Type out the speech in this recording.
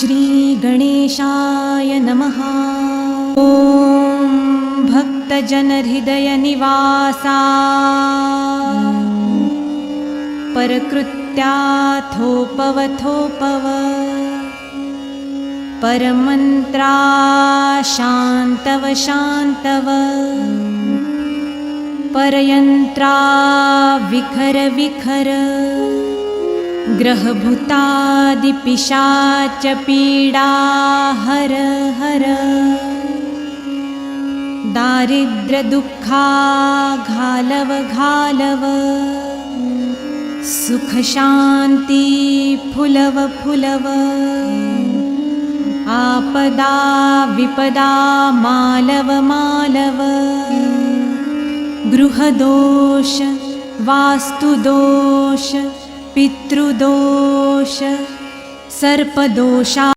श्रीगणेशाय नमः। ॐ भक्तजनहृदयनिवासा परकृत्याथोपवथोपव परमन्त्रा शान्तव शान्तव परयन्त्रा विखर विखर ग्रहभूतादिपिशाच पीडा हर हर दारिद्र्य दुःखा घालव घालव सुख शांती फुलव फुलव आपदा विपदा मालव मालव गृहदोष वास्तुदोष पितृदोष सर्पदोषा